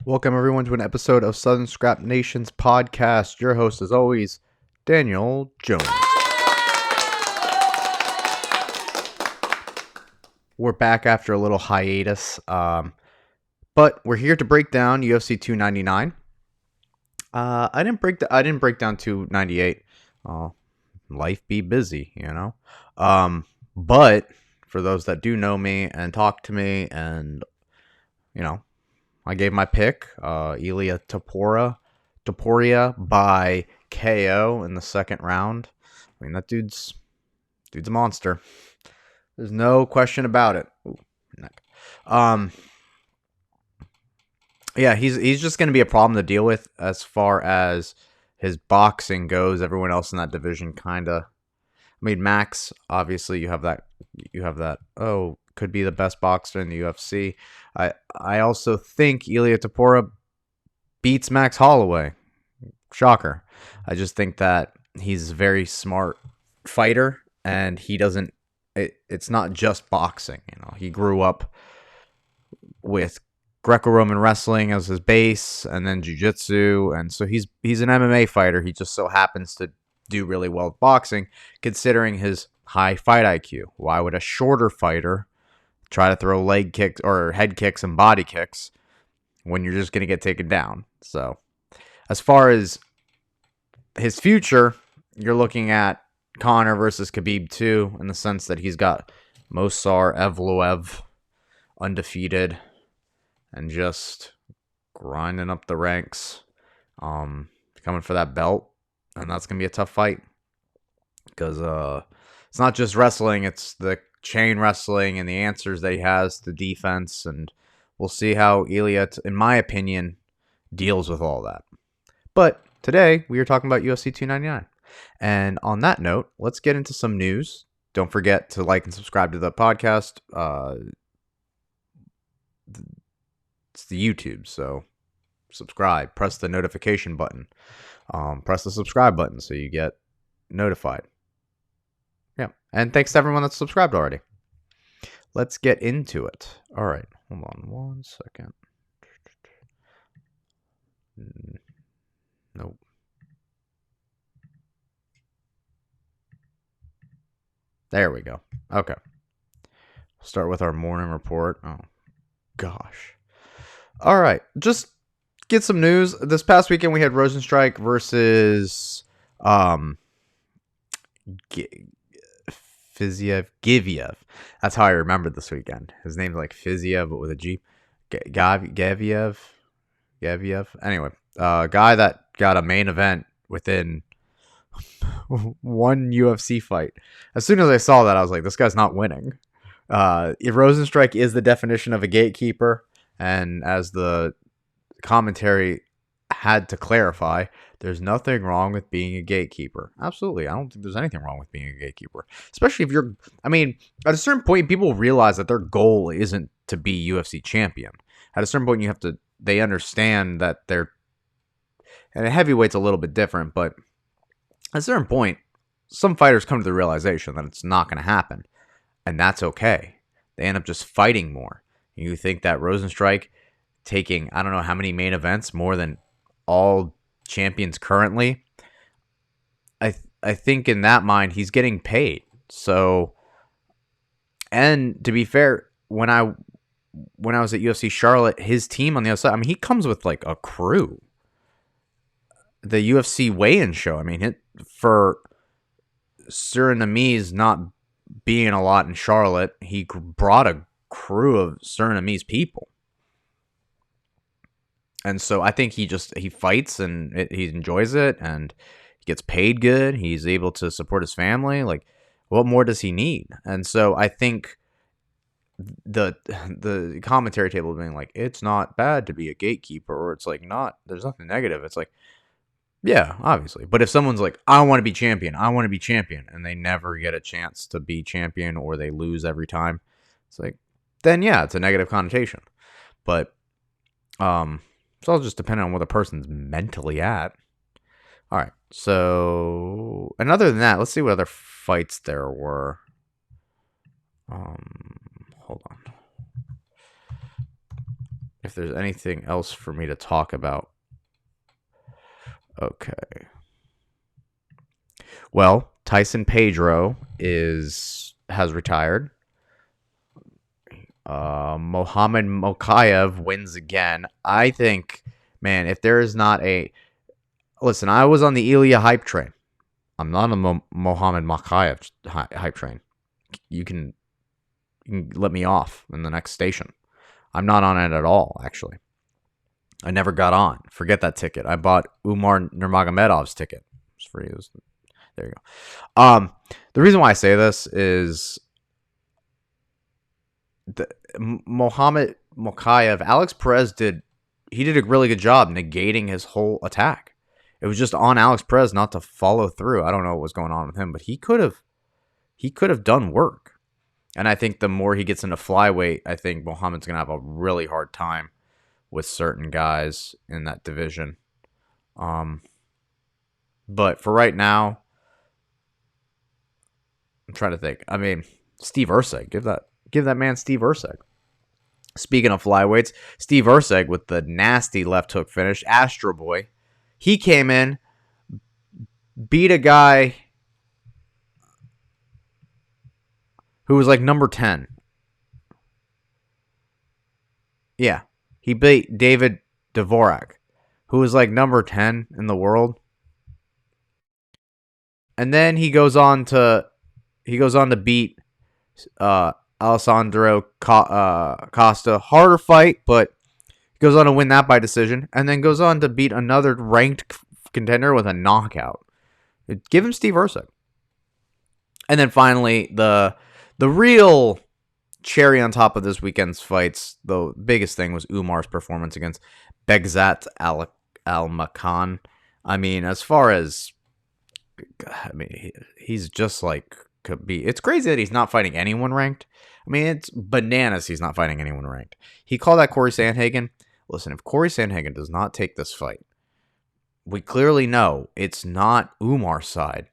Welcome, everyone, to an episode of Southern Scrap Nation's podcast. Your host, as always, Daniel Jones. We're back after a little hiatus, but we're here to break down UFC 299. I didn't break down 298. Life be busy, you know. But for those that do know me and talk to me, and I gave my pick, Ilia Topuria by KO in the second round. I mean, that dude's a monster. There's no question about it. Ooh, neck. Yeah, he's just going to be a problem to deal with as far as his boxing goes. Everyone else in that division kind of. I mean, Max, obviously, you have that. Oh, could be the best boxer in the UFC. I also think Ilia Topuria beats Max Holloway. Shocker. I just think that he's a very smart fighter, and he doesn't. It's not just boxing. He grew up with Greco-Roman wrestling as his base, and then jiu-jitsu, and so he's an MMA fighter. He just so happens to do really well with boxing, considering his high fight IQ. Why would a shorter fighter try to throw leg kicks or head kicks and body kicks when you're just going to get taken down? So, as far as his future, you're looking at Conor versus Khabib 2, in the sense that he's got Movsar Evloev undefeated and just grinding up the ranks, coming for that belt. And that's going to be a tough fight because it's not just wrestling, it's the chain wrestling and the answers that he has, the defense, and we'll see how Ilia, in my opinion, deals with all that. But today, we are talking about UFC 299. And on that note, let's get into some news. Don't forget to like and subscribe to the podcast. It's the YouTube, so subscribe. Press the notification button. Press the subscribe button so you get notified. Yeah, and thanks to everyone that's subscribed already. Let's get into it. All right, hold on 1 second. Nope. There we go. Okay. We'll start with our morning report. Oh, gosh. All right. Just get some news. This past weekend, we had Rosenstrike versus Giviev. That's how I remembered this weekend. His name's like Fiziev, but with a G. Gaviev. Anyway, guy that got a main event within one UFC fight. As soon as I saw that, I was like, this guy's not winning. Rosenstrike is the definition of a gatekeeper, and as the commentary had to clarify, there's nothing wrong with being a gatekeeper. Absolutely. I don't think there's anything wrong with being a gatekeeper. Especially if you're, at a certain point, people realize that their goal isn't to be UFC champion. At a certain point, they understand that and a heavyweight's a little bit different, but at a certain point, some fighters come to the realization that it's not going to happen, and that's okay. They end up just fighting more. You think that Rosenstrike taking, I don't know how many main events, more than all champions currently, I think in that mind, he's getting paid. So, and to be fair, when I was at UFC Charlotte, his team on the other side, he comes with like a crew. The UFC weigh-in show, for Surinamese not being a lot in Charlotte, he brought a crew of Surinamese people. And so I think he fights and he enjoys it, and he gets paid good. He's able to support his family. Like, what more does he need? And so I think the commentary table being like, it's not bad to be a gatekeeper, or it's like there's nothing negative. It's like, yeah, obviously. But if someone's like, I want to be champion, and they never get a chance to be champion, or they lose every time, it's like, then yeah, it's a negative connotation. But it's all just depending on where the person's mentally at. All right. So, and other than that, let's see what other fights there were. Hold on. if there's anything else for me to talk about. Okay. Well, Tyson Pedro has retired. Mohamed Mokaev wins again. I think, man, if there is not a listen, I was on the Ilya hype train. I'm not on Mohamed Mokaev hype train. You can let me off in the next station. I'm not on it at all, actually. I never got on. Forget that ticket. I bought Umar Nurmagomedov's ticket. It's free. There you go. The reason why I say this is Mohamed Mokaev, Alex Perez did a really good job negating his whole attack. It was just on Alex Perez not to follow through. I don't know what was going on with him, but he could have done work. And I think the more he gets into flyweight, I think Mohamed's going to have a really hard time with certain guys in that division. But for right now, I'm trying to think. I mean, Steve Urseg, give that man Steve Urseg. Speaking of flyweights, Steve Urseg with the nasty left hook finish, Astro Boy. He came in, beat a guy who was like number 10. Yeah. He beat David Dvorak, who was like number 10 in the world. And then he goes on to beat Alessandro Costa. Harder fight, but he goes on to win that by decision. And then goes on to beat another ranked contender with a knockout. Give him Steve Urseg. And then finally, the real cherry on top of this weekend's fights, the biggest thing was Umar's performance against Begzat Al-Makan. I mean, as far as, he's just like could be. It's crazy that he's not fighting anyone ranked. I mean, it's bananas he's not fighting anyone ranked. He called out Corey Sandhagen. Listen, if Corey Sandhagen does not take this fight, we clearly know it's not Umar's side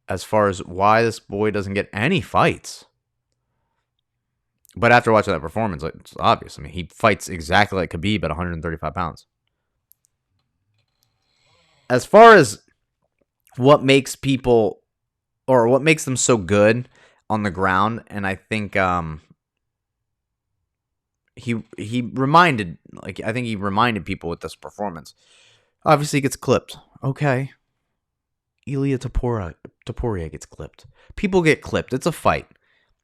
as far as why this boy doesn't get any fights. But after watching that performance, it's obvious. I mean, he fights exactly like Khabib at 135 pounds. As far as what makes people, or what makes them so good on the ground, and I think he reminded people with this performance. Obviously, he gets clipped. Okay. Ilya Topuria gets clipped. People get clipped. It's a fight.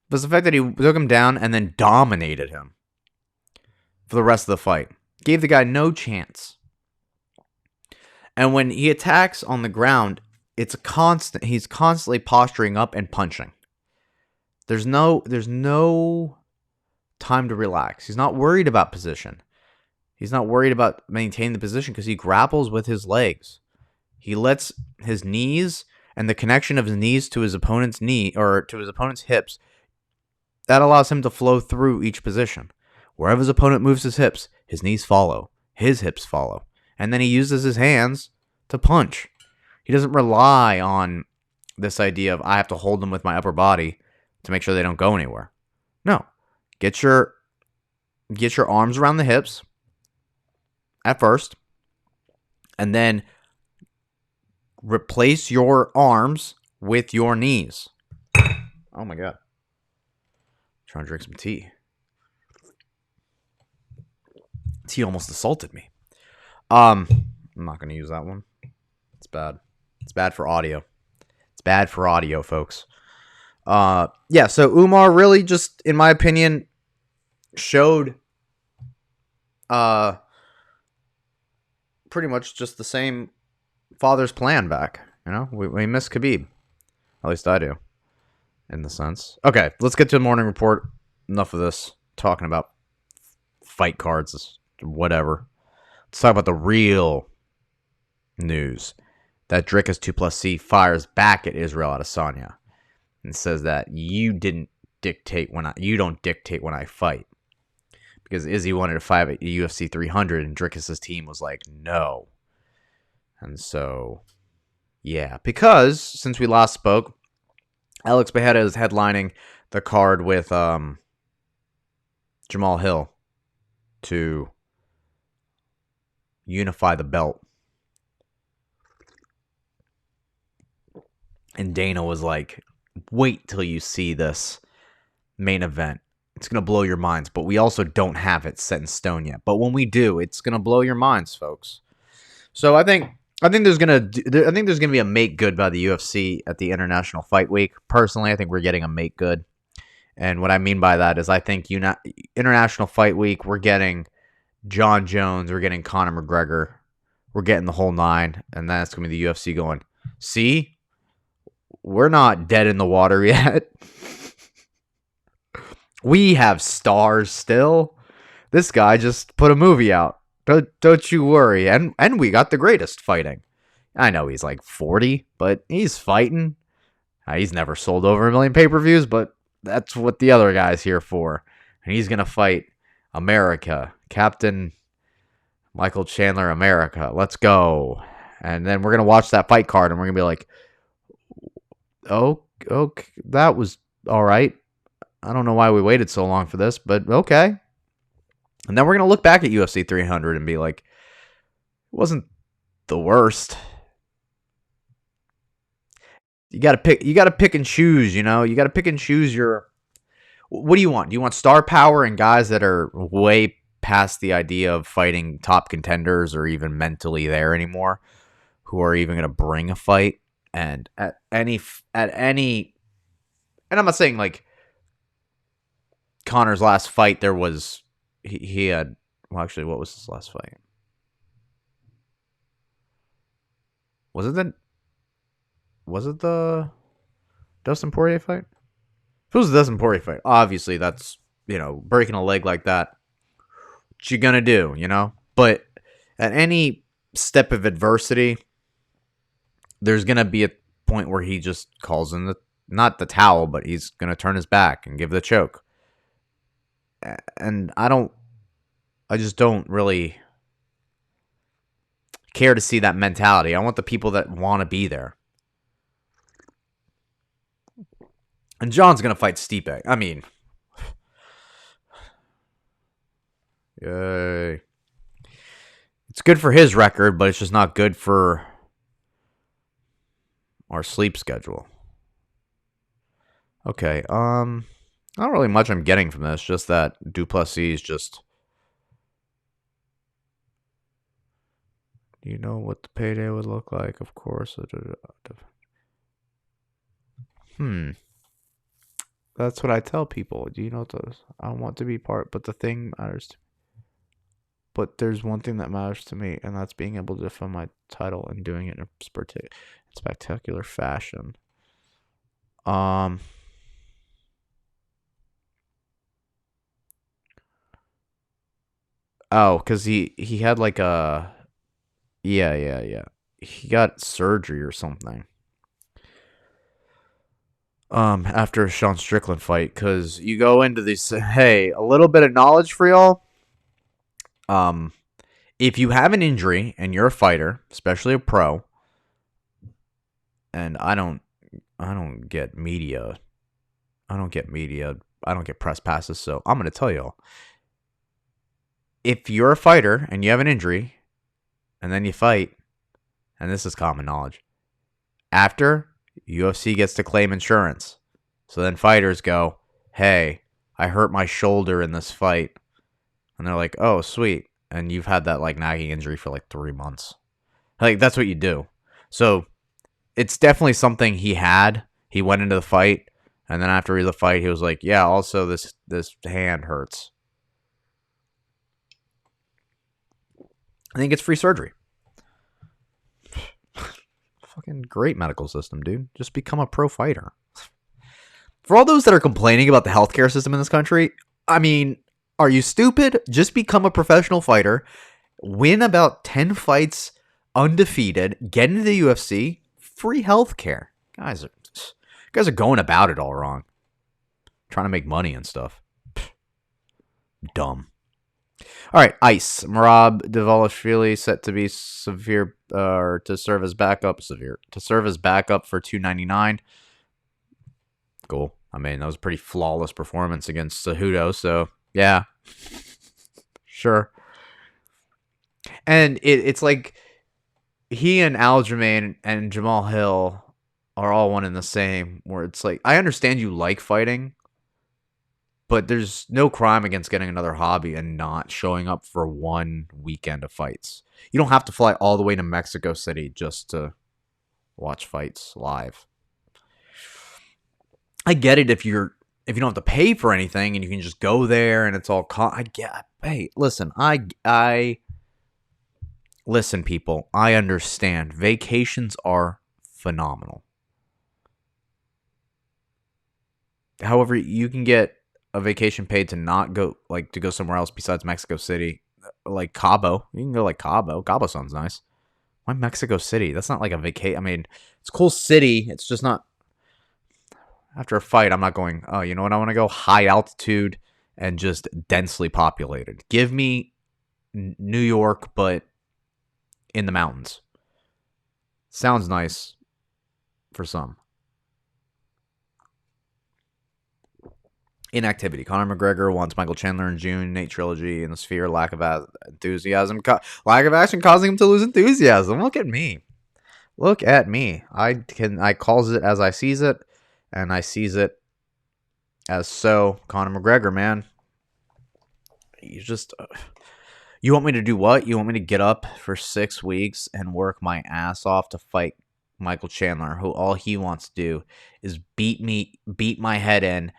But the fact that he took him down and then dominated him for the rest of the fight. Gave the guy no chance. And when he attacks on the ground, it's a constant. He's constantly posturing up and punching. There's no time to relax. He's not worried about position. He's not worried about maintaining the position because he grapples with his legs. He lets his knees and the connection of his knees to his opponent's knee or to his opponent's hips, that allows him to flow through each position. Wherever his opponent moves his hips, his knees follow. His hips follow. And then he uses his hands to punch. He doesn't rely on this idea of I have to hold them with my upper body to make sure they don't go anywhere. No. Get your arms around the hips at first, and then replace your arms with your knees. Oh my God. Trying to drink some tea. Tea almost assaulted me. I'm not going to use that one. It's bad. It's bad for audio. It's bad for audio, folks. Yeah, so Umar really just, in my opinion, showed pretty much just the same father's plan back. You know, we miss Khabib. At least I do, in the sense. Okay, let's get to the morning report. Enough of this talking about fight cards, whatever. Let's talk about the real news. That Dricus 2+C fires back at Israel Adesanya and says that you don't dictate when I fight. Because Izzy wanted to fight at UFC 300 and Dricus' team was like, no. And so, yeah. Because, since we last spoke, Alex Bejeda is headlining the card with Jamal Hill to unify the belt. And Dana was like, wait till you see this main event. It's going to blow your minds, but we also don't have it set in stone yet. But when we do, it's going to blow your minds, folks. So I think there's going to be a make good by the UFC at the International Fight Week. Personally, I think we're getting a make good. And what I mean by that is I think International Fight Week, we're getting John Jones, we're getting Conor McGregor, we're getting the whole nine, and that's going to be the UFC going, see, we're not dead in the water yet. We have stars still. This guy just put a movie out. Don't you worry. And we got the greatest fighting. I know he's like 40, but he's fighting. He's never sold over 1 million pay-per-views, but that's what the other guy's here for. And he's going to fight America. Captain Michael Chandler America. Let's go. And then we're going to watch that fight card, and we're going to be like, oh, okay, that was all right. I don't know why we waited so long for this, but okay. And then we're going to look back at UFC 300 and be like, it wasn't the worst. You got to pick and choose, you know? You got to pick and choose your... What do you want? Do you want star power and guys that are way past the idea of fighting top contenders or even mentally there anymore, who are even going to bring a fight? And at any, and I'm not saying like Conor's last fight, there was, he had, well, actually, what was his last fight? Was it the Dustin Poirier fight? If it was the Dustin Poirier fight, obviously that's, breaking a leg like that, what you gonna do, But at any step of adversity, there's going to be a point where he just calls in not the towel, but he's going to turn his back and give the choke. And I just don't really care to see that mentality. I want the people that want to be there. And John's going to fight Stipe. I mean, yay. It's good for his record, but it's just not good for our sleep schedule. Okay, not really much I'm getting from this, just that Duplessis just... Do you know what the payday would look like? Of course. That's what I tell people. Do you know what those? I want to be part, but the thing matters to me. But there's one thing that matters to me, and that's being able to defend my title and doing it in a spectacular fashion. Oh, because he had like a... Yeah. He got surgery or something. After a Sean Strickland fight, because you go into this, hey, a little bit of knowledge for y'all. If you have an injury and you're a fighter, especially a pro, and I don't get media. I don't get press passes, so I'm going to tell y'all. If you're a fighter and you have an injury and then you fight, and this is common knowledge, after, UFC gets to claim insurance. So then fighters go, hey, I hurt my shoulder in this fight. And they're like, oh, sweet. And you've had that like nagging injury for like 3 months. Like, that's what you do. So it's definitely something he had. He went into the fight, and then after the fight, he was like, yeah, also this hand hurts. I think it's free surgery. Fucking great medical system, dude. Just become a pro fighter. For all those that are complaining about the healthcare system in this country, I mean, are you stupid? Just become a professional fighter, win about 10 fights undefeated, get into the UFC, free healthcare. Guys are going about it all wrong. Trying to make money and stuff. Dumb. All right, Ice. Merab Dvalishvili set to be severe, or to serve as backup. To serve as backup for $299. Cool. I mean, that was a pretty flawless performance against Cejudo, so yeah. Sure. And it's like he and Aljamain and Jamal Hill are all one and the same. Where it's like, I understand you like fighting, but there's no crime against getting another hobby and not showing up for one weekend of fights. You don't have to fly all the way to Mexico City just to watch fights live. I get it if you don't have to pay for anything and you can just go there and it's all I get. Hey, listen, I listen, people. I understand. Vacations are phenomenal. However, you can get a vacation paid to not go, like, to go somewhere else besides Mexico City, like Cabo. You can go like Cabo. Cabo sounds nice. Why Mexico City? That's not like a vacation. I mean, it's a cool city. It's just not. After a fight, I'm not going, oh, you know what? I want to go high altitude and just densely populated. Give me New York, but in the mountains. Sounds nice for some. Inactivity. Conor McGregor wants Michael Chandler in June. Nate Trilogy in the Sphere. Lack of enthusiasm. Lack of action causing him to lose enthusiasm. Look at me. Look at me. I calls it as I sees it, and I sees it as so. Conor McGregor, man. You just... you want me to do what? You want me to get up for 6 weeks and work my ass off to fight Michael Chandler, who all he wants to do is beat my head in,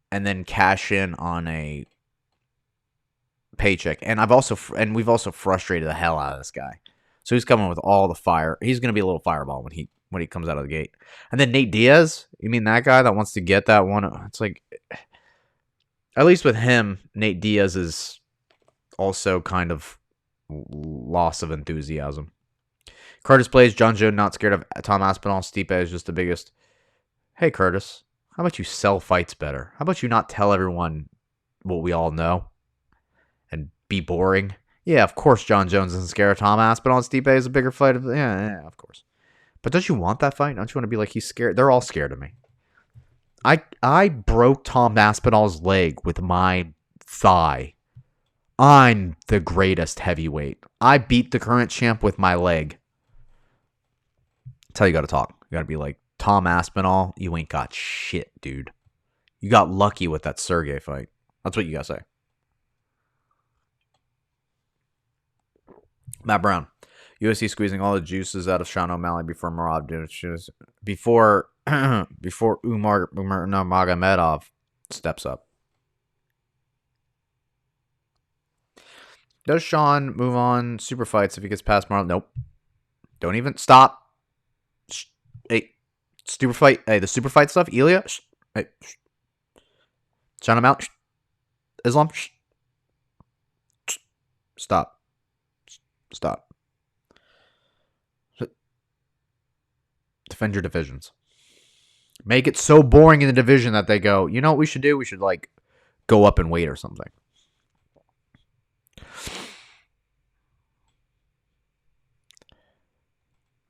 and then cash in on a paycheck. And we've also frustrated the hell out of this guy. So he's coming with all the fire. He's going to be a little fireball when he comes out of the gate. And then Nate Diaz, you mean that guy that wants to get that one? It's like, at least with him, Nate Diaz is also kind of loss of enthusiasm. Curtis plays John Jones, not scared of Tom Aspinall. Stipe is just the biggest. Hey, Curtis. How about you sell fights better? How about you not tell everyone what we all know and be boring? Yeah, of course John Jones isn't scared of Tom Aspinall. Stipe is a bigger fight. Yeah, of course. But don't you want that fight? Don't you want to be like, he's scared? They're all scared of me. I broke Tom Aspinall's leg with my thigh. I'm the greatest heavyweight. I beat the current champ with my leg. That's how you got to talk. You got to be like, Tom Aspinall, you ain't got shit, dude. You got lucky with that Sergey fight. That's what you got to say. Matt Brown. UFC squeezing all the juices out of Sean O'Malley before Umar Magomedov steps up. Does Sean move on super fights if he gets past Marlon? Nope. Don't even stop. Hey, super fight. Hey, the super fight stuff. Ilya. Hey, Sean O'Malley. Islam. Stop. Defend your divisions. Make it so boring in the division that they go, you know what we should do? We should like go up and weight or something.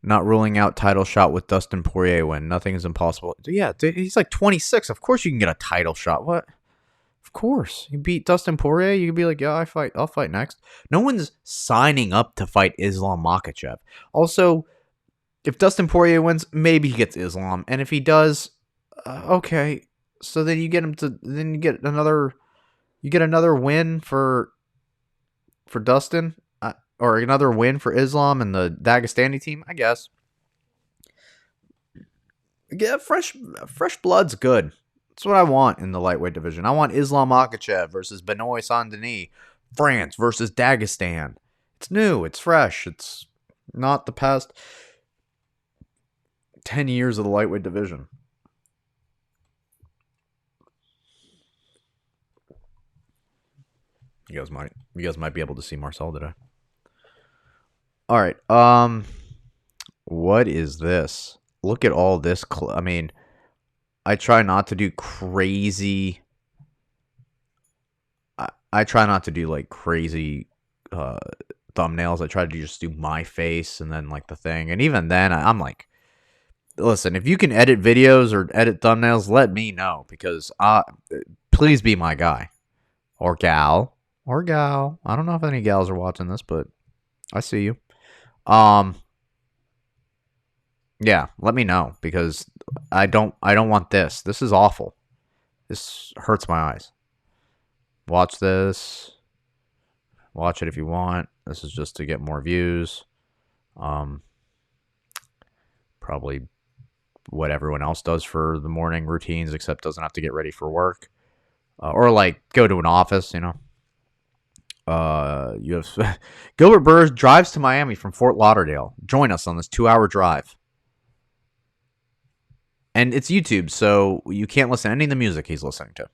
Not ruling out title shot with Dustin Poirier win. Nothing is impossible. Yeah, he's like 26. Of course you can get a title shot. What? Of course. You beat Dustin Poirier, you can be like, yeah, I'll fight next. No one's signing up to fight Islam Makhachev. Also, if Dustin Poirier wins, maybe he gets Islam. And if he does, okay. So then you get him to, then you get another win for Dustin. Or another win for Islam and the Dagestani team, I guess. Yeah, fresh blood's good. That's what I want in the lightweight division. I want Islam Makhachev versus Benoit Saint-Denis. France versus Dagestan. It's new. It's fresh. It's not the past 10 years of the lightweight division. You guys might be able to see Marcel today. All right. What is this? Look at all this. I mean, I try not to do crazy. I try not to do like crazy thumbnails. I try to just do my face and then like the thing. And even then, I'm like, listen, if you can edit videos or edit thumbnails, let me know because please be my guy or gal. I don't know if any gals are watching this, but I see you. Um, yeah, let me know because I don't want this. This is awful. This hurts my eyes. Watch this. Watch it if you want. This is just to get more views. Um, probably what everyone else does for the morning routines, except doesn't have to get ready for work or like go to an office. You have Gilbert Burrs drives to Miami from Fort Lauderdale. Join us on this 2-hour drive. And it's YouTube, so you can't listen to any of the music he's listening to.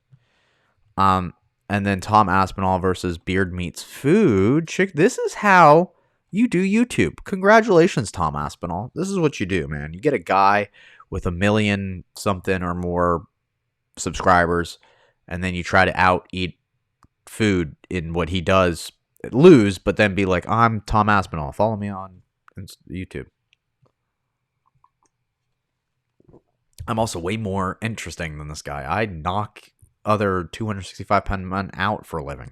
Um, and then Tom Aspinall versus Beard Meets Food. This is how you do YouTube. Congratulations, Tom Aspinall. This is what you do, man. You get a guy with 1 million something or more subscribers, and then you try to out eat food in what he does, lose, but then be like, I'm Tom Aspinall. Follow me on YouTube. I'm also way more interesting than this guy. I knock other 265-pound men out for a living.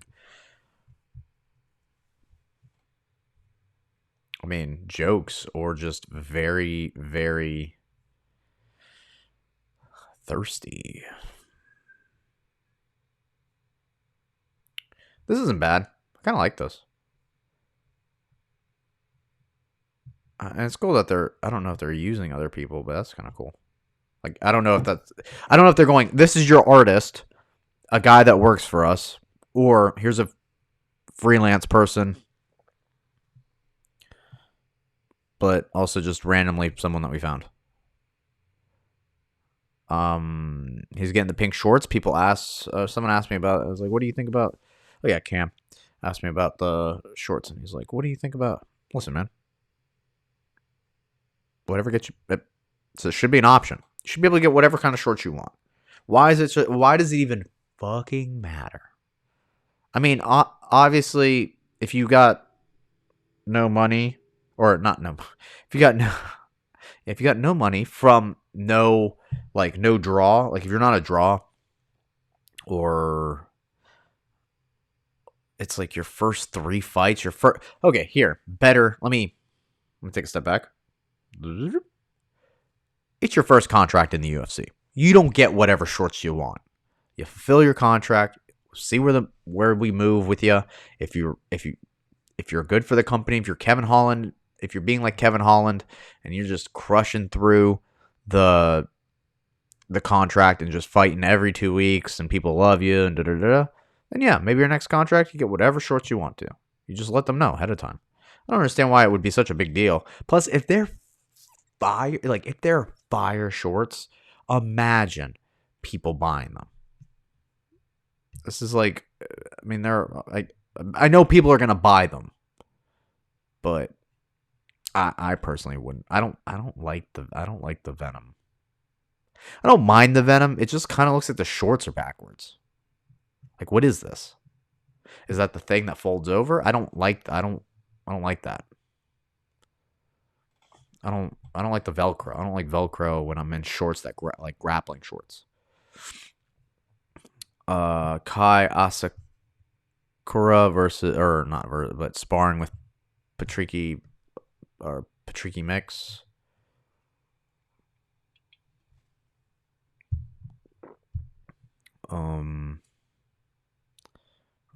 I mean, jokes or just very, very thirsty. This isn't bad. I kind of like this. And it's cool that I don't know if they're using other people, but that's kind of cool. Like, I don't know if they're going, this is your artist, a guy that works for us, or here's a freelance person, but also just randomly someone that we found. He's getting the pink shorts. Someone asked me about it. I was like, what do you think about, oh yeah, Cam asked me about the shorts, and he's like, what do you think about, listen, man, whatever gets you, so it should be an option. You should be able to get whatever kind of shorts you want. Why does it even fucking matter? I mean, obviously, if you got no money, or not no, if you got no money from no draw, like if you're not a draw, or it's like your first 3 fights, okay, here, better. Let me take a step back. It's your first contract in the UFC. You don't get whatever shorts you want. You fulfill your contract. See where we move with you. If you're good for the company, if you're Kevin Holland, if you're being like Kevin Holland, and you're just crushing through the contract and just fighting every 2 weeks, and people love you, and then yeah, maybe your next contract you get whatever shorts you want to. You just let them know ahead of time. I don't understand why it would be such a big deal. Plus, if they're fire shorts, imagine people buying them. This is like, I mean, I know people are gonna buy them, but I personally wouldn't. I don't like the Venom. I don't mind the Venom. It just kind of looks like the shorts are backwards. Like, what is this? Is that the thing that folds over? I don't like that. I don't like that. I don't like the Velcro. I don't like Velcro when I'm in shorts that like grappling shorts. Kai Asakura but sparring with Patricky Mix.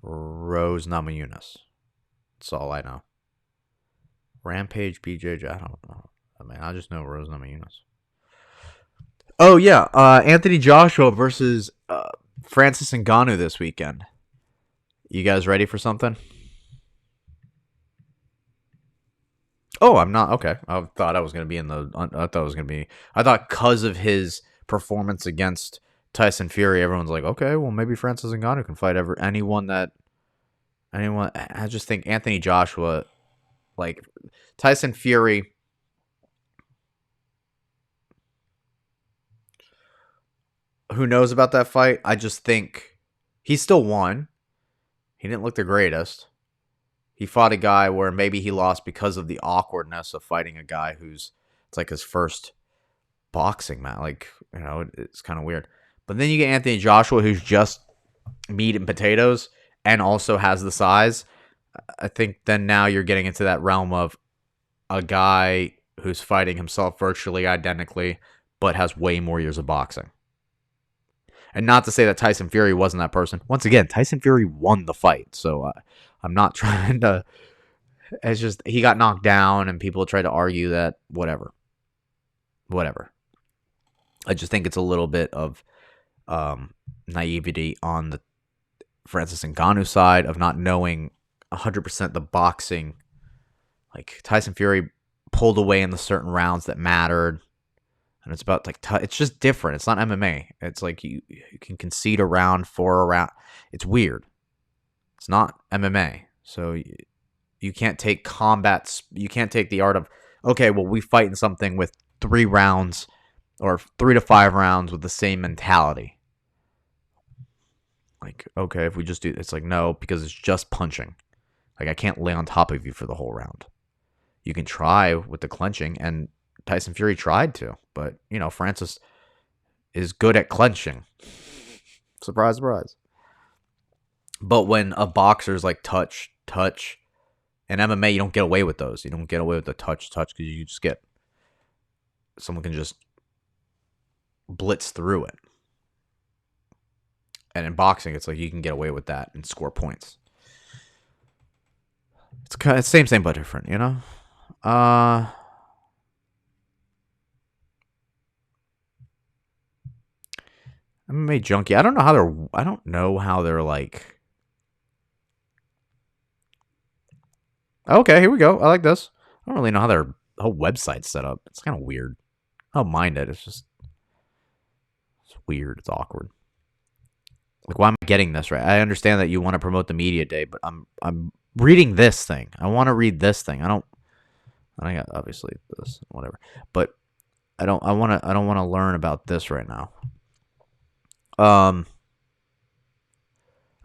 Rose Namajunas. That's all I know. Rampage BJJ. I don't know. I mean, I just know Rose Namajunas. Oh yeah, Anthony Joshua versus Francis Ngannou this weekend. You guys ready for something? Oh, I'm not. Okay. I thought I was going to be I thought because of his performance against Tyson Fury, everyone's like, okay, well, maybe Francis Ngannou can fight anyone. I just think Anthony Joshua, like Tyson Fury, who knows about that fight? I just think he still won. He didn't look the greatest. He fought a guy where maybe he lost because of the awkwardness of fighting a guy it's like his first boxing match. Like, it's kind of weird. But then you get Anthony Joshua, who's just meat and potatoes and also has the size. I think then now you're getting into that realm of a guy who's fighting himself virtually identically, but has way more years of boxing. And not to say that Tyson Fury wasn't that person. Once again, Tyson Fury won the fight, so I'm not trying to. It's just he got knocked down, and people try to argue that whatever. I just think it's a little bit of naivety on the Francis Ngannou side of not knowing 100% the boxing. Like Tyson Fury pulled away in the certain rounds that mattered, and it's about like it's just different. It's not MMA. It's like you can concede a round for a round. It's weird. It's not MMA, so you can't take combats. You can't take the art of okay. Well, we fight in something with 3 rounds or 3 to 5 rounds with the same mentality. Like okay, if we just do, it's like no, because it's just punching. Like I can't lay on top of you for the whole round. You can try with the clenching, and Tyson Fury tried to, but Francis is good at clenching. Surprise, surprise. But when a boxer's like touch, in MMA, you don't get away with those. You don't get away with the touch, because you just get someone can just blitz through it. And in boxing, it's like you can get away with that and score points. It's kind of same but different, MMA junkie. I don't know how they're like. Okay, here we go. I like this. I don't really know how their whole website's set up. It's kind of weird. I don't mind it. It's weird. It's awkward. Like, why am I getting this right? I understand that you want to promote the media day, but I'm reading this thing. I want to read this thing. I got obviously this, whatever. But I don't want to learn about this right now.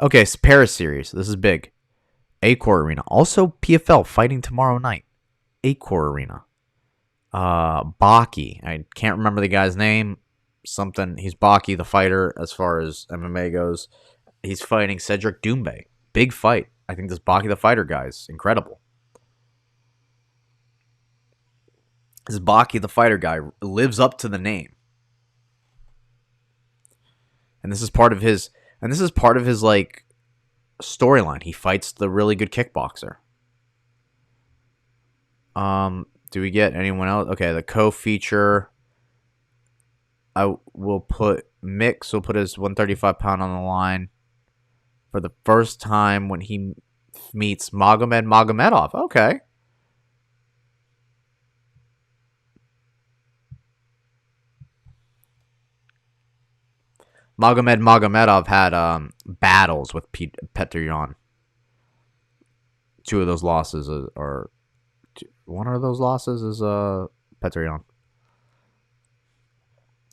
Okay, it's Paris series. This is big. Accor Arena. Also PFL fighting tomorrow night. Accor Arena. Baki. I can't remember the guy's name. Something. He's Baki, the fighter, as far as MMA goes. He's fighting Cedric Doumbé. Big fight. I think this Baki, the fighter guy is incredible. This Baki, the fighter guy, lives up to the name. And this is part of his like storyline. He fights the really good kickboxer. Do we get anyone else? Okay, the co-feature. I will put Mix will put his 135-pound on the line for the first time when he meets Magomedov. Okay. Magomedov had battles with Petr Yan. 2 of those losses are one of those losses is Petr Yan.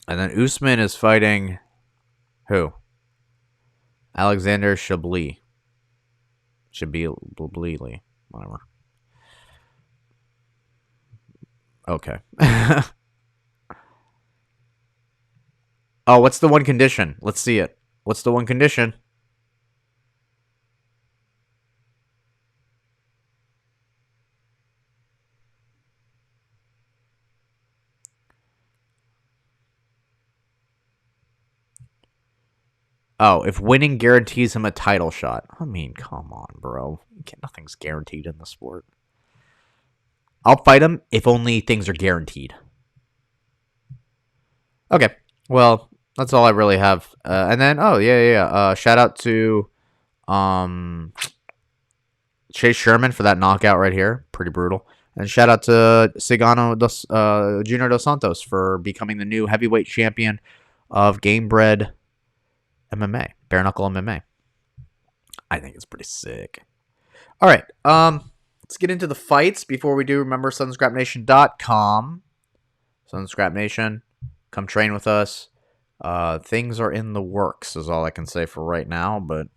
And then Usman is fighting who? Alexander Chablis. Chablis, whatever. Okay. Oh, what's the one condition? Let's see it. What's the one condition? Oh, if winning guarantees him a title shot. I mean, come on, bro. Nothing's guaranteed in the sport. I'll fight him if only things are guaranteed. Okay. Well, that's all I really have. And then, shout out to Chase Sherman for that knockout right here. Pretty brutal. And shout out to Junior Dos Santos for becoming the new heavyweight champion of Gamebred MMA, bare knuckle MMA. I think it's pretty sick. All right, let's get into the fights. Before we do, remember sunscrapnation.com. Sunscrap Nation, come train with us. Things are in the works, is all I can say for right now, but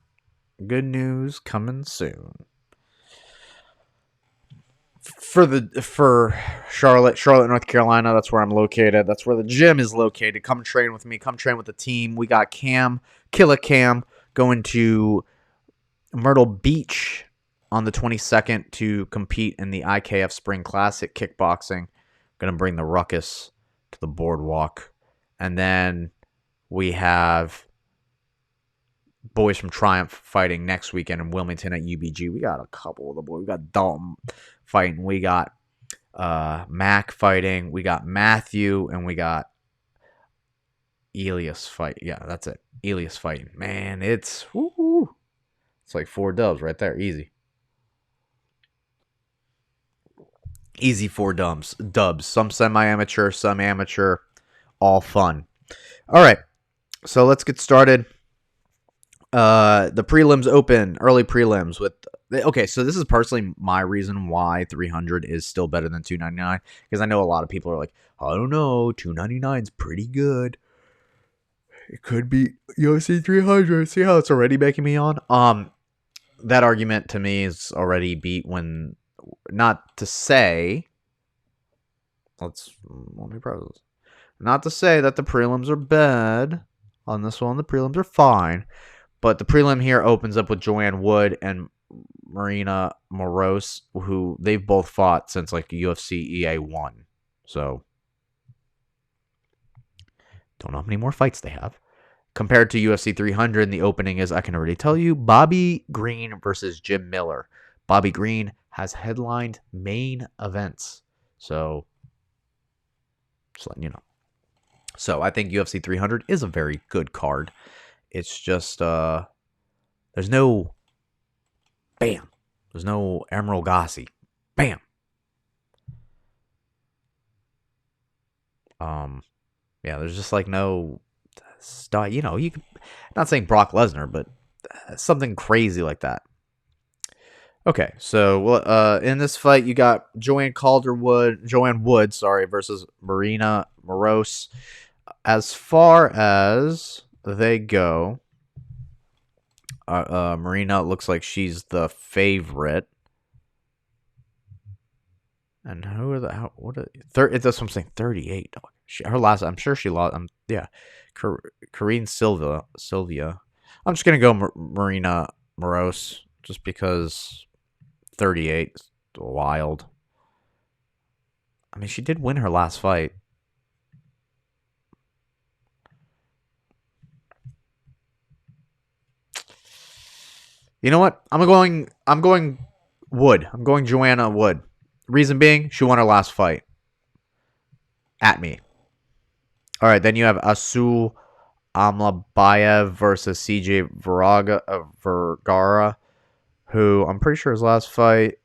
good news coming soon. For Charlotte, North Carolina, that's where I'm located. That's where the gym is located. Come train with me. Come train with the team. We got Killer Cam, going to Myrtle Beach on the 22nd to compete in the IKF Spring Classic kickboxing. Going to bring the ruckus to the boardwalk. And then we have boys from Triumph fighting next weekend in Wilmington at UBG. We got a couple of the boys. We got Dalton fighting. We got Mac fighting. We got Matthew, and we got Elias fight. Yeah, that's it. Elias fighting. Man, it's like 4 dubs right there. Easy 4 dubs. Some semi-amateur, some amateur. All fun. All right. So let's get started. The prelims open. Early prelims with... Okay, so this is personally my reason why 300 is still better than 299. Because I know a lot of people are like, I don't know, 299 is pretty good. It could be UFC 300. See how it's already making me on? That argument to me is already beat when... Not to say... Let me process. Not to say that the prelims are bad. On this one, the prelims are fine. But the prelim here opens up with Joanne Wood and Marina Moroz, who they've both fought since like UFC EA 1. So, don't know how many more fights they have. Compared to UFC 300, the opening is, I can already tell you, Bobby Green versus Jim Miller. Bobby Green has headlined main events. So, just letting you know. So, I think UFC 300 is a very good card. It's just, there's no, bam. There's no Emerald Gassi. Bam. Yeah, there's just like no, you know, you can, not saying Brock Lesnar, but something crazy like that. Okay, so in this fight, you got Joanne Wood, versus Marina Moroz. As far as they go, Marina looks like she's the favorite. And who are the that's what I'm saying, 38. I'm sure she lost. Yeah, Karine Sylvia. I'm just gonna go Marina Moroz just because 38 is wild. I mean, she did win her last fight. You know what? I'm going Wood. I'm going Joanna Wood. Reason being, she won her last fight. At me. All right, then you have Asul Amlabayev versus CJ Vergara, who I'm pretty sure his last fight...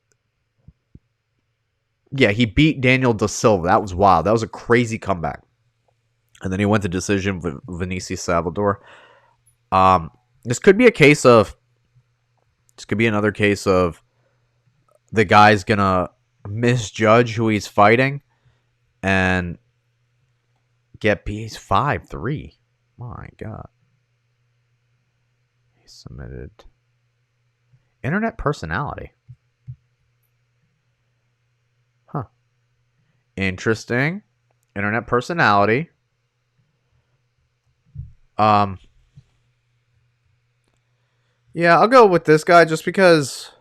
Yeah, he beat Daniel Da Silva. That was wild. That was a crazy comeback. And then he went to decision with Vinicius Salvador. This could be a case of... This could be another case of the guy's going to misjudge who he's fighting and get beat. He's 5'3". My God. He submitted. Internet personality. Huh. Interesting. Internet personality. Yeah, I'll go with this guy just because...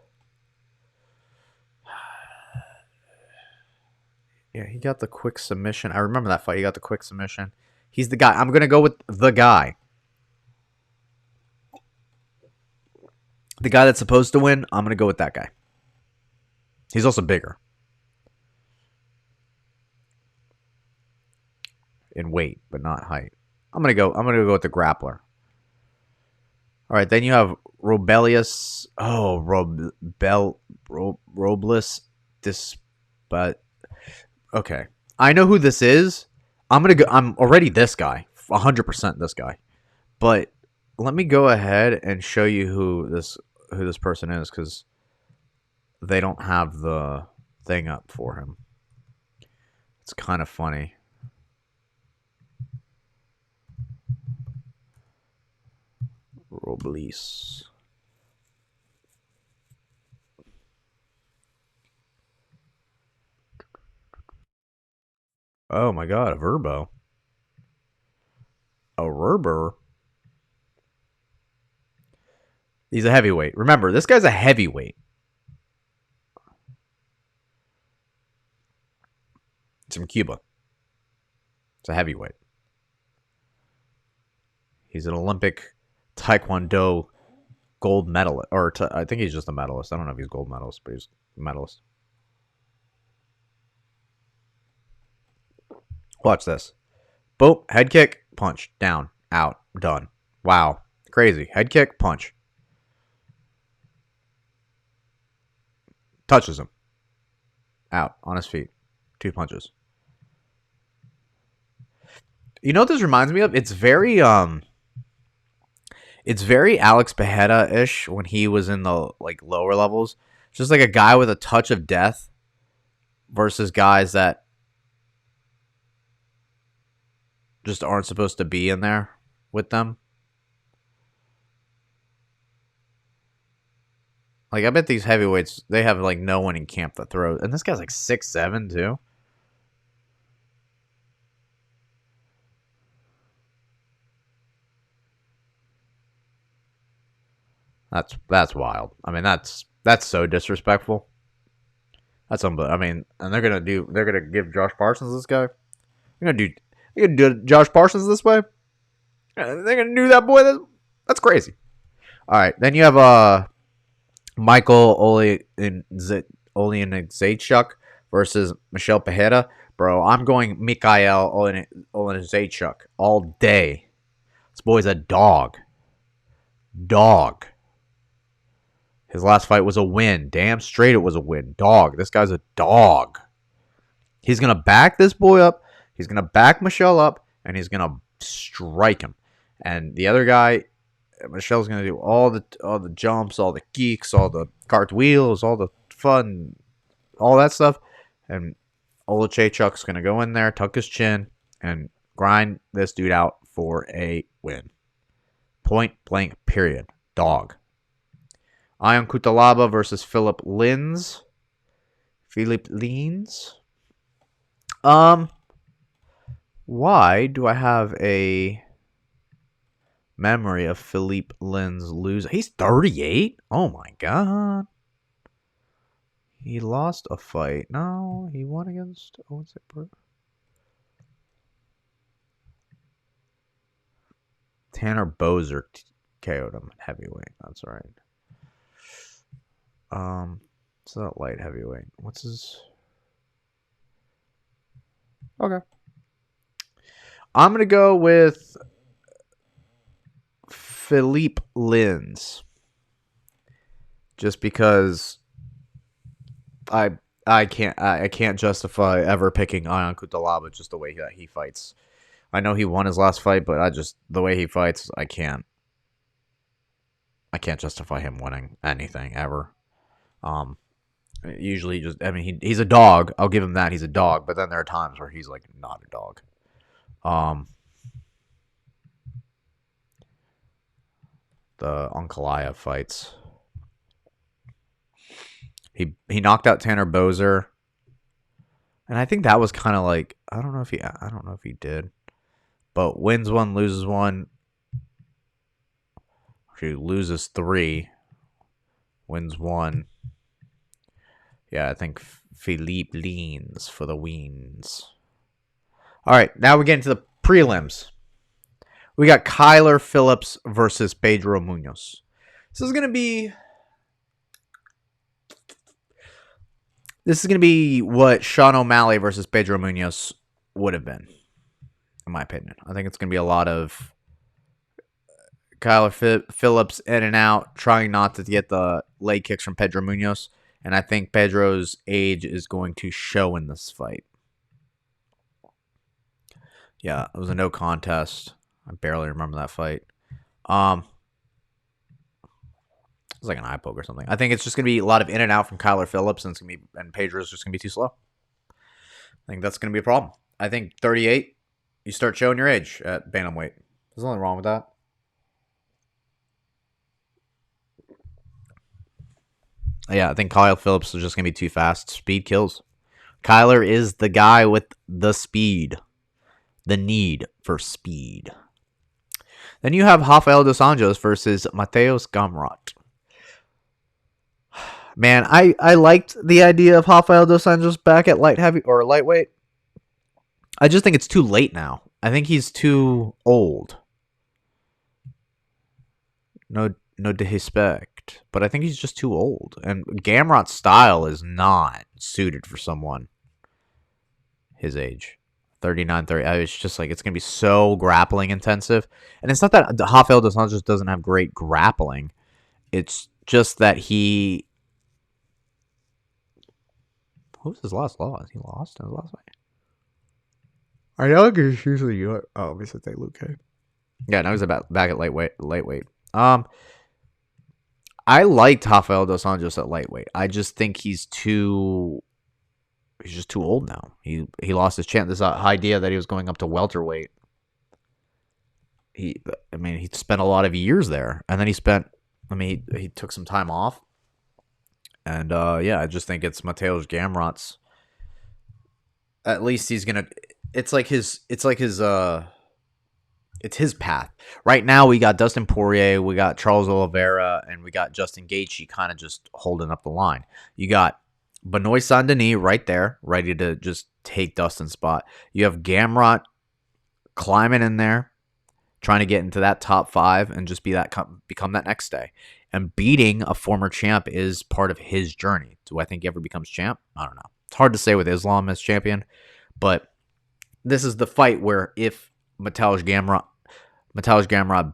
Yeah, he got the quick submission. I remember that fight. He got the quick submission. He's the guy. I'm going to go with the guy. The guy that's supposed to win, I'm going to go with that guy. He's also bigger. In weight, but not height. I'm going to go with the grappler. All right, then you have Robles. Oh, Robles. But okay, I know who this is. I'm already this guy, 100% this guy. But let me go ahead and show you who this person is because they don't have the thing up for him. It's kind of funny. Robles. Oh my God, a Verbo. A Verber. He's a heavyweight. Remember, this guy's a heavyweight. He's from Cuba. It's a heavyweight. He's an Olympic Taekwondo gold medalist. I think he's just a medalist. I don't know if he's gold medalist, but he's a medalist. Watch this. Boom. Head kick. Punch. Down. Out. Done. Wow. Crazy. Head kick. Punch. Touches him. Out. On his feet. 2 punches. You know what this reminds me of? It's very Alex Bejeda-ish when he was in the lower levels. Just like a guy with a touch of death versus guys that just aren't supposed to be in there with them. I bet these heavyweights, they have no one in camp that throws. And this guy's 6'7" too. That's wild. I mean, that's so disrespectful. That's unbelievable. I mean, and they're gonna give Josh Parsons this guy. They're gonna do Josh Parsons this way. They're gonna do that boy. That's crazy. All right, then you have Michael Oleksiejczuk versus Michel Pereira. Bro, I'm going Mikhail Oleksiejczuk all day. This boy's a dog. Dog. His last fight was a win. Damn straight it was a win. Dog. This guy's a dog. He's going to back this boy up. He's going to back Michelle up. And he's going to strike him. And the other guy, Michelle's going to do all the jumps, all the geeks, all the cartwheels, all the fun, all that stuff. And Oleksiejczuk's going to go in there, tuck his chin, and grind this dude out for a win. Point blank, period. Dog. Ion Cutelaba versus Philip Lins. Why do I have a memory of Philippe Lins losing? He's 38? Oh my god. He lost a fight. No, he won against... Tanner Bozer KO'd him at heavyweight. That's right. It's not light heavyweight. What's his... Okay. I'm going to go with Philippe Lins. Just because I can't justify ever picking Ion Cutelaba just the way that he fights. I know he won his last fight, but the way he fights, I can't justify him winning anything ever. Usually he's a dog. I'll give him that. He's a dog, but then there are times where he's not a dog. The Ankalaev fights. He knocked out Tanner Bozer. And I think that was kind of I don't know if he did. But wins one, loses one. He loses 3. Wins 1. Yeah, I think Philippe Lins for the wins. All right, now we get into the prelims. We got Kyler Phillips versus Pedro Munoz. This is gonna be what Sean O'Malley versus Pedro Munoz would have been, in my opinion. I think it's gonna be a lot of Kyler Phillips in and out, trying not to get the leg kicks from Pedro Munoz. And I think Pedro's age is going to show in this fight. Yeah, it was a no contest. I barely remember that fight. It was like an eye poke or something. I think it's just going to be a lot of in and out from Kyler Phillips, and Pedro's just going to be too slow. I think that's going to be a problem. I think 38, you start showing your age at bantamweight. There's nothing wrong with that. Yeah, I think Kyler Phillips is just going to be too fast. Speed kills. Kyler is the guy with the speed. The need for speed. Then you have Rafael dos Anjos versus Mateus Gamrot. Man, I liked the idea of Rafael dos Anjos back at light heavy or lightweight. I just think it's too late now. I think he's too old. No disrespect, but I think he's just too old. And Gamrot's style is not suited for someone his age. 39, 30. It's just like it's going to be so grappling intensive. And it's not that Rafael dos Anjos doesn't have great grappling. It's just that he. What was his last loss? He lost in his last fight. I know he's usually. Oh, obviously they Luke K. Yeah, now he's back at lightweight. I liked Rafael dos Anjos at lightweight. I just think he's just too old now. He lost his chance. This idea that he was going up to welterweight. He spent a lot of years there, and then he took some time off, and I just think it's Mateusz Gamrot's. At least he's gonna. It's his path. Right now, we got Dustin Poirier, we got Charles Oliveira, and we got Justin Gaethje kind of just holding up the line. You got Benoit Saint-Denis right there, ready to just take Dustin's spot. You have Gamrot climbing in there, trying to get into that top 5 and just become that next day. And beating a former champ is part of his journey. Do I think he ever becomes champ? I don't know. It's hard to say with Islam as champion, but this is the fight where if Mateusz Gamrot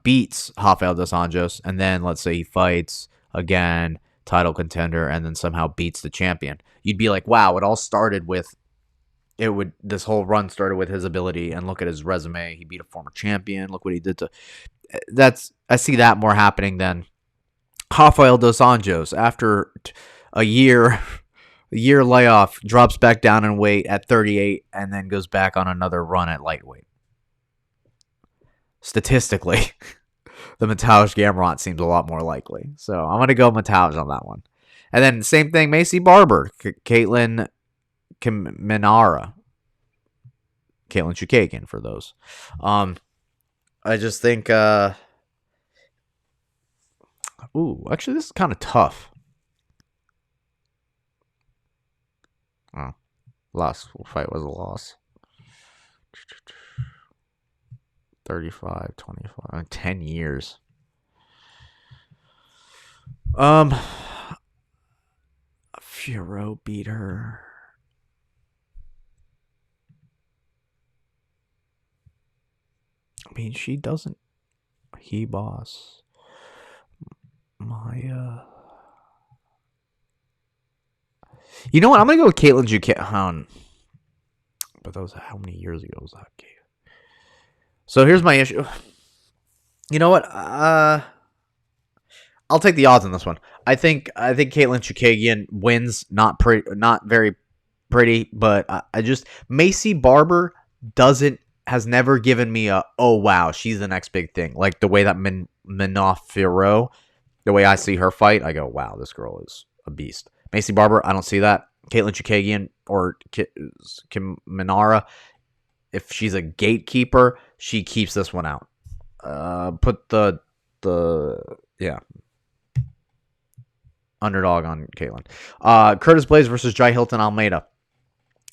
beats Rafael dos Anjos, and then let's say he fights again, title contender, and then somehow beats the champion, you'd be like, wow, this whole run started with his ability, and look at his resume. He beat a former champion. Look what he did I see that more happening than Rafael dos Anjos after a year layoff, drops back down in weight at 38, and then goes back on another run at lightweight. Statistically, the Mateusz Gamrot seems a lot more likely. So I'm going to go Mateusz on that one. And then same thing, Macy Barber, Caitlin Minara. Caitlin Chukagian for those. I just think actually this is kind of tough. Last fight was a loss. 35, 25, 10 years. Furo beat her. I mean, she doesn't. He boss. You know what? I'm gonna go with Caitlin Jukian. But that was how many years ago was that game? So here's my issue. You know what? I'll take the odds on this one. I think Caitlin Chukagian wins. Not very pretty, but I just Macy Barber has never given me a oh wow, she's the next big thing. Like the way that Minoff Firo, the way I see her fight, I go wow, this girl is a beast. Macy Barber, I don't see that. Caitlin Chukagian or Kim Minara, if she's a gatekeeper, she keeps this one out. Put the underdog on Caitlin. Curtis Blades versus Jai Hilton Almeida.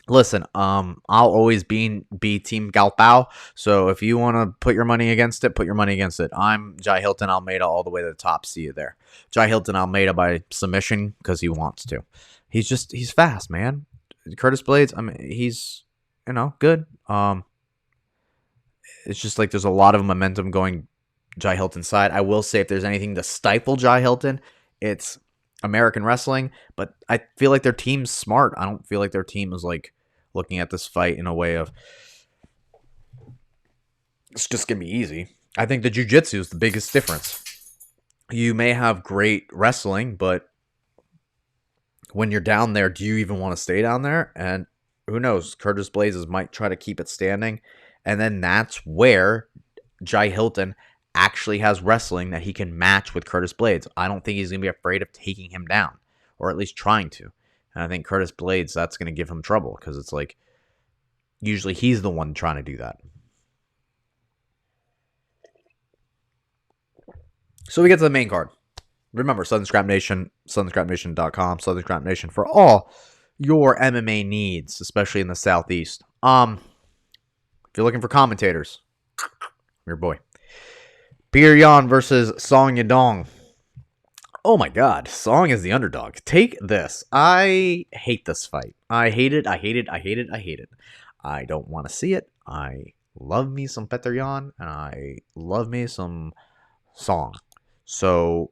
Listen, I'll always be Team Galpao. So if you want to put your money against it, put your money against it. I'm Jai Hilton Almeida all the way to the top. See you there. Jai Hilton Almeida by submission because he wants to. He's fast, man. Curtis Blades, I mean, he's good. It's just like there's a lot of momentum going Jai Hilton's side. I will say if there's anything to stifle Jai Hilton, it's American wrestling. But I feel like their team's smart. I don't feel like their team is like looking at this fight in a way of it's just gonna be easy. I think the jiu-jitsu is the biggest difference. You may have great wrestling, but when you're down there, do you even want to stay down there? And who knows? Curtis Blazes might try to keep it standing. And then that's where Jai Hilton actually has wrestling that he can match with Curtis Blades. I don't think he's going to be afraid of taking him down, or at least trying to. And I think Curtis Blades, that's going to give him trouble because it's like usually he's the one trying to do that. So we get to the main card. Remember, Southern Scrap Nation, SouthernScrapNation.com, Southern Scrap Nation for all your MMA needs, especially in the Southeast. you're looking for commentators, your boy. Beer Yan versus Song Yadong. Oh my god, Song is the underdog. Take this. I hate this fight. I hate it. I hate it. I hate it. I hate it. I don't want to see it. I love me some Petr Yan, and I love me some Song. So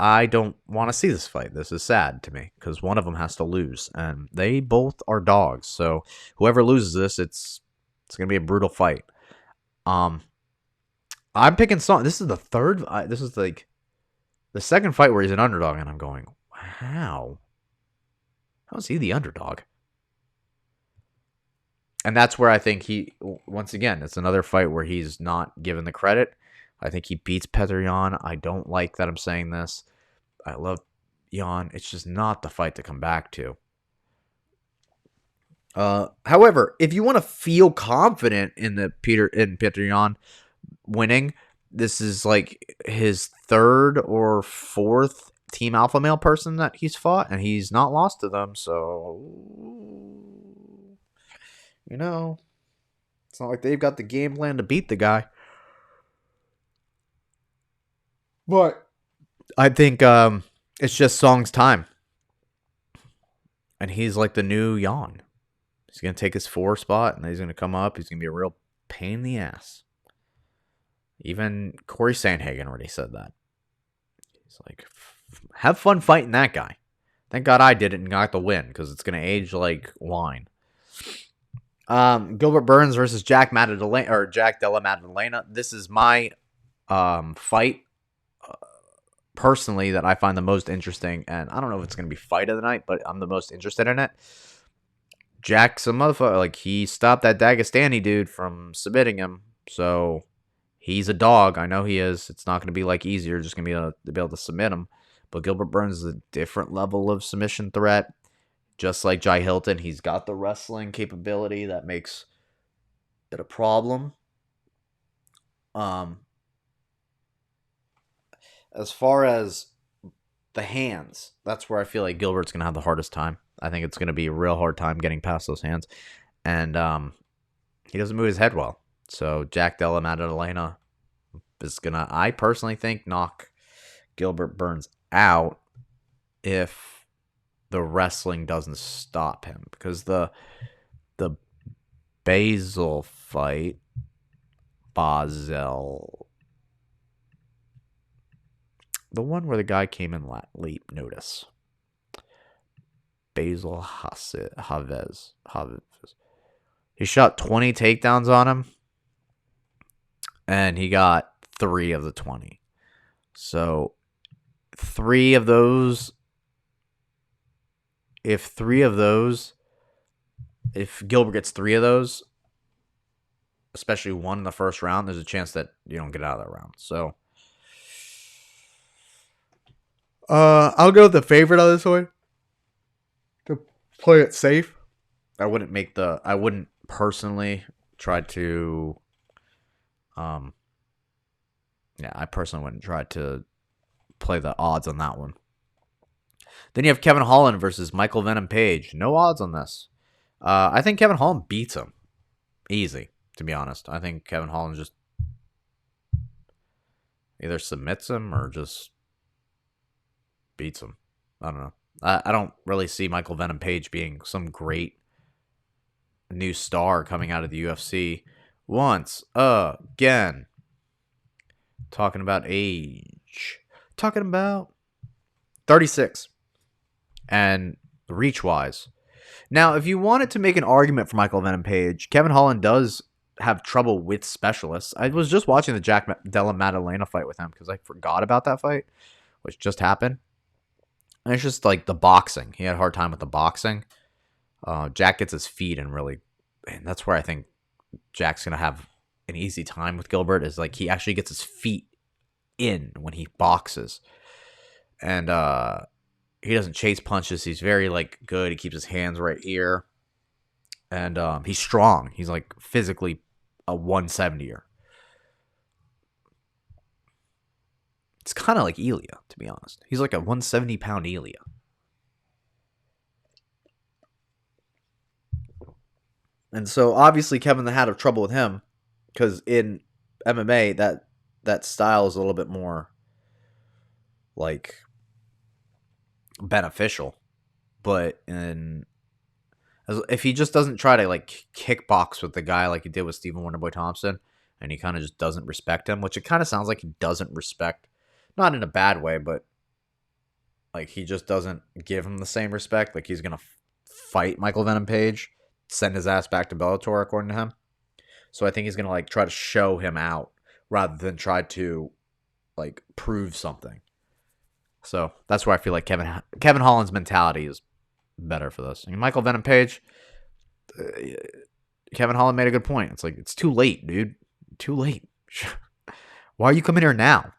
I don't want to see this fight. This is sad to me because one of them has to lose, and they both are dogs. So whoever loses this, it's gonna be a brutal fight. I'm picking Song. This is the third. This is like the second fight where he's an underdog, and I'm going, how? How is he the underdog? And that's where I think he, once again, it's another fight where he's not given the credit. I think he beats Petr Yan. I don't like that I'm saying this. I love Yan. It's just not the fight to come back to. However, if you want to feel confident in Petr Yan winning, this is like his third or fourth Team Alpha Male person that he's fought, and he's not lost to them. So, you know, it's not like they've got the game plan to beat the guy. But I think it's just Song's time. And he's like the new Yan. He's going to take his 4 spot, and then he's going to come up. He's going to be a real pain in the ass. Even Corey Sandhagen already said that. He's like, have fun fighting that guy. Thank God I did it and got the win, because it's going to age like wine. Gilbert Burns versus Jack Della Maddalena. This is my fight personally that I find the most interesting, and I don't know if it's going to be fight of the night, but I'm the most interested in it. Jack's a motherfucker. Like, he stopped that Dagestani dude from submitting him, so he's a dog. I know he is. It's not going to be like easier, just going to be able to submit him. But Gilbert Burns is a different level of submission threat. Just like Jai Hilton, he's got the wrestling capability that makes it a problem. As far as the hands, that's where I feel like Gilbert's going to have the hardest time. I think it's going to be a real hard time getting past those hands. And he doesn't move his head well. So Jack Della Maddalena is going to, I personally think, knock Gilbert Burns out if the wrestling doesn't stop him. Because the Basel fight, the one where the guy came in late notice. Basil Havez. He shot 20 takedowns on him, and he got 3 of the 20. So, 3 of those, if Gilbert gets 3 of those, especially one in the first round, there's a chance that you don't get out of that round. So, I'll go with the favorite on this one to play it safe. I wouldn't personally try to, I personally wouldn't try to play the odds on that one. Then you have Kevin Holland versus Michael Venom Page. No odds on this. I think Kevin Holland beats him. Easy, to be honest. I think Kevin Holland just either submits him or just beats him. I don't know. I don't really see Michael Venom Page being some great new star coming out of the UFC. Once again, talking about age. Talking about 36. And reach-wise. Now, if you wanted to make an argument for Michael Venom Page, Kevin Holland does have trouble with specialists. I was just watching the Jack Della Maddalena fight with him because I forgot about that fight, which just happened. And it's just like the boxing. He had a hard time with the boxing. Jack gets his feet and that's where I think Jack's going to have an easy time with Gilbert, is like he actually gets his feet in when he boxes. And he doesn't chase punches. He's very good. He keeps his hands right here. And he's strong. He's like physically a 170er. It's kind of like Elia, to be honest. He's like a 170-pound Elia. And so obviously Kevin had trouble with him because in MMA that style is a little bit more like beneficial. But if he just doesn't try to like kickbox with the guy like he did with Stephen Wonderboy Thompson, and he kind of just doesn't respect him, which it kind of sounds like he doesn't respect, not in a bad way, but like he just doesn't give him the same respect. Like he's gonna fight Michael Venom Page, send his ass back to Bellator, according to him. So I think he's gonna like try to show him out rather than try to like prove something. So that's where I feel like Kevin Holland's mentality is better for this. And Michael Venom Page, Kevin Holland made a good point. It's like, it's too late, dude. Too late. Why are you coming here now?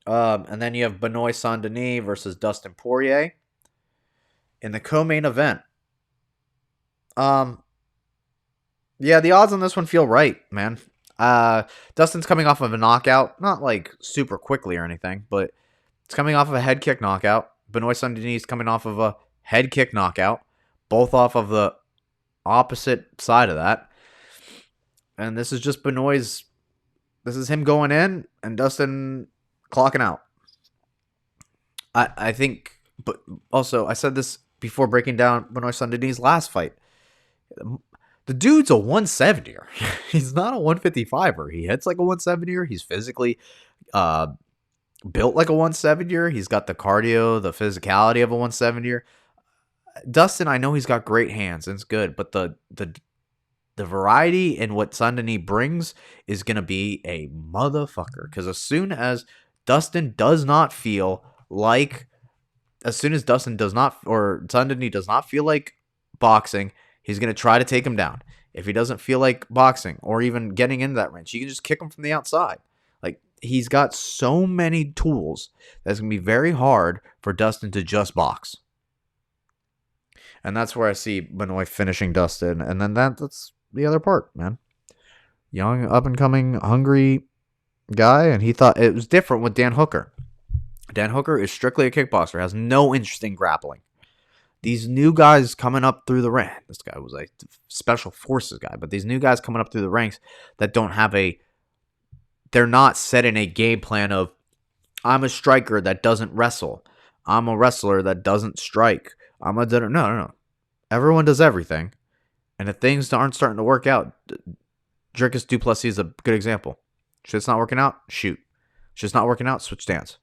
And then you have Benoit Saint-Denis versus Dustin Poirier in the co-main event. Yeah, the odds on this one feel right, man. Dustin's coming off of a knockout, not like super quickly or anything, but it's coming off of a head kick knockout. Benoit Saint-Denis coming off of a head kick knockout, both off of the opposite side of that. And this is just Benoit's. This is him going in and Dustin clocking out. I think, but also I said this before breaking down Benoit Saint-Denis' last fight. The dude's a 170er. He's not a 155er. He hits like a 170er. He's physically built like a 170er. He's got the cardio, the physicality of a 170er. Dustin, I know he's got great hands and it's good, but the variety in what Saint-Denis brings is going to be a motherfucker. Because as soon as Saint-Denis does not feel like boxing, he's going to try to take him down. If he doesn't feel like boxing or even getting into that range, you can just kick him from the outside. Like, he's got so many tools that's going to be very hard for Dustin to just box. And that's where I see Benoit finishing Dustin. And then that's the other part, man. Young, up-and-coming, hungry guy. And he thought it was different with Dan Hooker. Dan Hooker is strictly a kickboxer, has no interest in grappling. These new guys coming up through the ranks. This guy was a special forces guy. But these new guys coming up through the ranks that don't have they're not set in a game plan of, I'm a striker that doesn't wrestle. I'm a wrestler that doesn't strike. No. Everyone does everything. And if things aren't starting to work out, Dricus du Plessis is a good example. Shit's not working out, shoot. Shit's not working out, switch stance.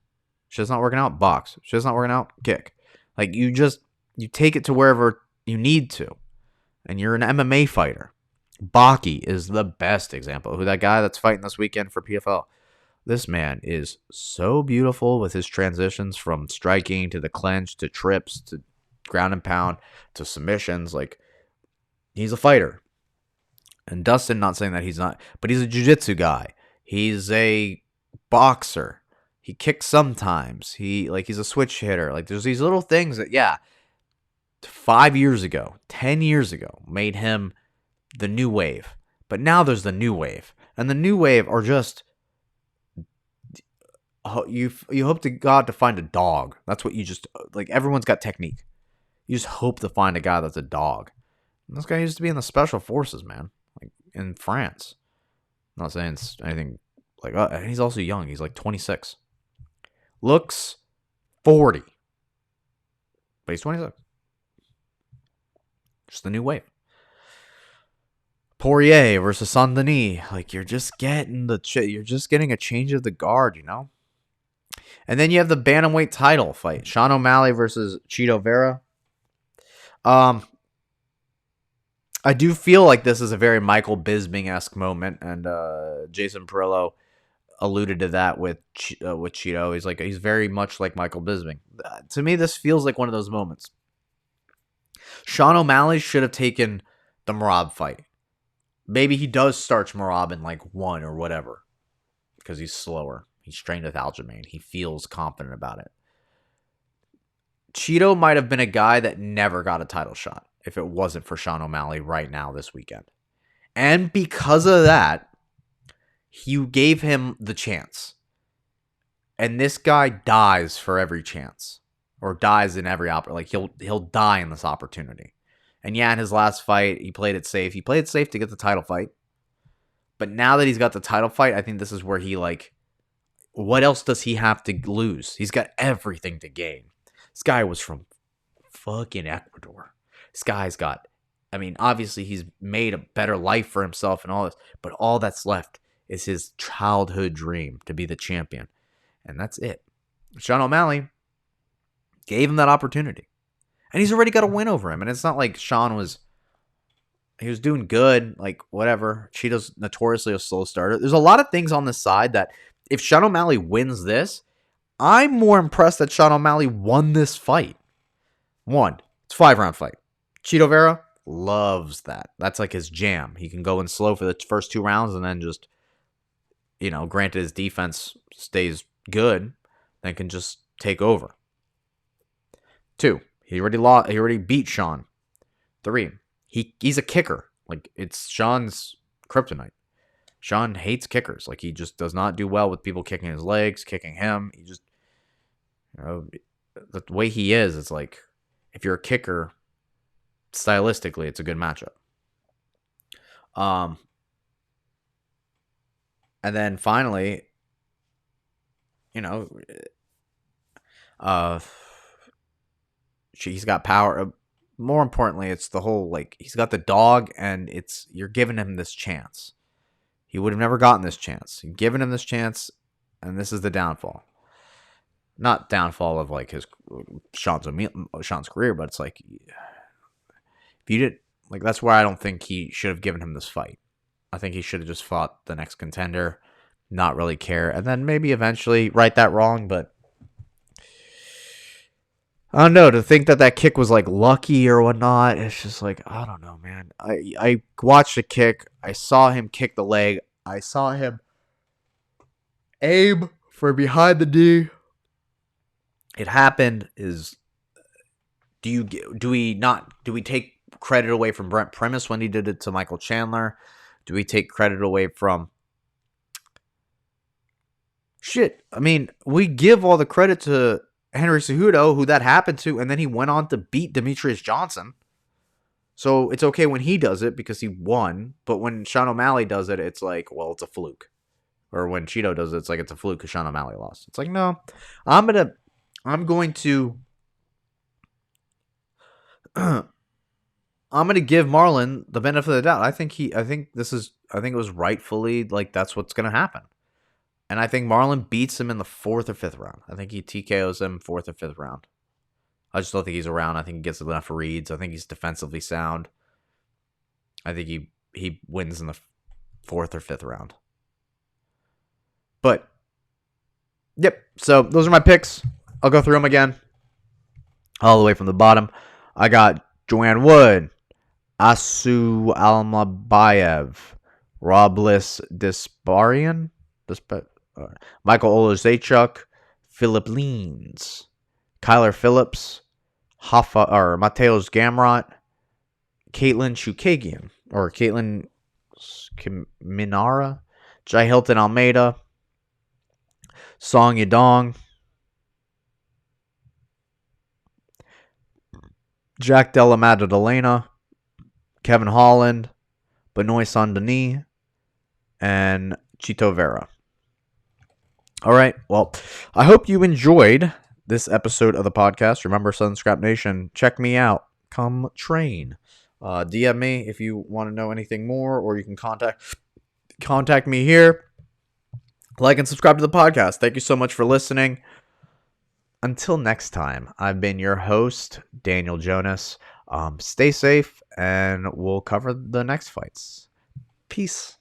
Shit's not working out, box. Shit's not working out, kick. Like, you take it to wherever you need to. And you're an MMA fighter. Baki is the best example. Who that guy that's fighting this weekend for PFL. This man is so beautiful with his transitions from striking to the clinch to trips to ground and pound to submissions. Like, he's a fighter. And Dustin, not saying that he's not, but he's a jiu-jitsu guy. He's a boxer. He kicks sometimes. He's a switch hitter. Like, there's these little things that, 5 years ago, 10 years ago, made him the new wave. But now there's the new wave. And the new wave are just, you hope to God to find a dog. That's what you just, like, everyone's got technique. You just hope to find a guy that's a dog. And this guy used to be in the special forces, man. Like, in France. I'm not saying it's anything like, and he's also young. He's like 26. Looks 40. But he's 26. Just the new wave. Poirier versus Saint-Denis. Like, you're just getting a change of the guard, you know? And then you have the bantamweight title fight. Sean O'Malley versus Chito Vera. I do feel like this is a very Michael Bisping-esque moment, and Jason Perillo alluded to that with Chito. He's very much like Michael Bisping. To me, this feels like one of those moments. Sean O'Malley should have taken the Merab fight. Maybe he does starch Merab in like 1 or whatever, because he's slower. He's trained with Aljamain. He feels confident about it. Chito might have been a guy that never got a title shot if it wasn't for Sean O'Malley right now this weekend. And because of that, you gave him the chance. And this guy dies for every chance. Or dies in every opportunity. Like, he'll die in this opportunity. And yeah, in his last fight, he played it safe. He played it safe to get the title fight. But now that he's got the title fight, I think this is where he, like, what else does he have to lose? He's got everything to gain. This guy was from fucking Ecuador. This guy's got, I mean, obviously he's made a better life for himself and all this, but all that's left is his childhood dream to be the champion. And that's it. Sean O'Malley gave him that opportunity. And he's already got a win over him. And it's not like Sean was, he was doing good, like whatever. Chito's notoriously a slow starter. There's a lot of things on this side that if Sean O'Malley wins this, I'm more impressed that Sean O'Malley won this fight. One, it's a 5-round fight. Chito Vera loves that. That's like his jam. He can go in slow for the first 2 rounds and then just, granted his defense stays good, then can just take over. 2, he already beat Sean. 3, he's a kicker. Like, it's Sean's kryptonite. Sean hates kickers. Like, he just does not do well with people kicking his legs, kicking him. He just, the way he is, it's like, if you're a kicker, stylistically, it's a good matchup. And then finally, he's got power. More importantly, it's the whole, like, he's got the dog, and you're giving him this chance. He would have never gotten this chance. You're giving him this chance, and this is the downfall. Not downfall of, like, Sean's career, but it's like, if you did, like, that's why I don't think he should have given him this fight. I think he should have just fought the next contender, not really care, and then maybe eventually right that wrong. But I don't know, to think that kick was, like, lucky or whatnot, it's just like, I don't know, man. I watched the kick. I saw him kick the leg. I saw him aim for behind the knee. It happened. Do we take credit away from Brent Primus when he did it to Michael Chandler? Do we take credit away from shit? I mean, we give all the credit to Henry Cejudo, who that happened to, and then he went on to beat Demetrius Johnson. So it's okay when he does it because he won, but when Sean O'Malley does it, it's like, well, it's a fluke. Or when Chito does it, it's like it's a fluke because Sean O'Malley lost. It's like, no, I'm going to give Marlon the benefit of the doubt. I think it was rightfully, like, that's what's going to happen. And I think Marlon beats him in the 4th or 5th round. I think he TKOs him 4th or 5th round. I just don't think he's around. I think he gets enough reads. I think he's defensively sound. I think he wins in the 4th or 5th round. But, yep. So those are my picks. I'll go through them again. All the way from the bottom. I got Joanne Wood, Asu Almabayev, Robles Disparian, Michael Olazechuk, Philip Leans, Kyler Phillips, Mateos Gamrot, Caitlin Chukagian, or Caitlin Minara, Jai Hilton Almeida, Song Yadong, Jack Della Maddalena, Kevin Holland, Benoit Saint-Denis, and Chito Vera. All right. Well, I hope you enjoyed this episode of the podcast. Remember, Southern Scrap Nation, check me out. Come train. DM me if you want to know anything more, or you can contact me here. Like and subscribe to the podcast. Thank you so much for listening. Until next time, I've been your host, Daniel Jonas. Stay safe, and we'll cover the next fights. Peace.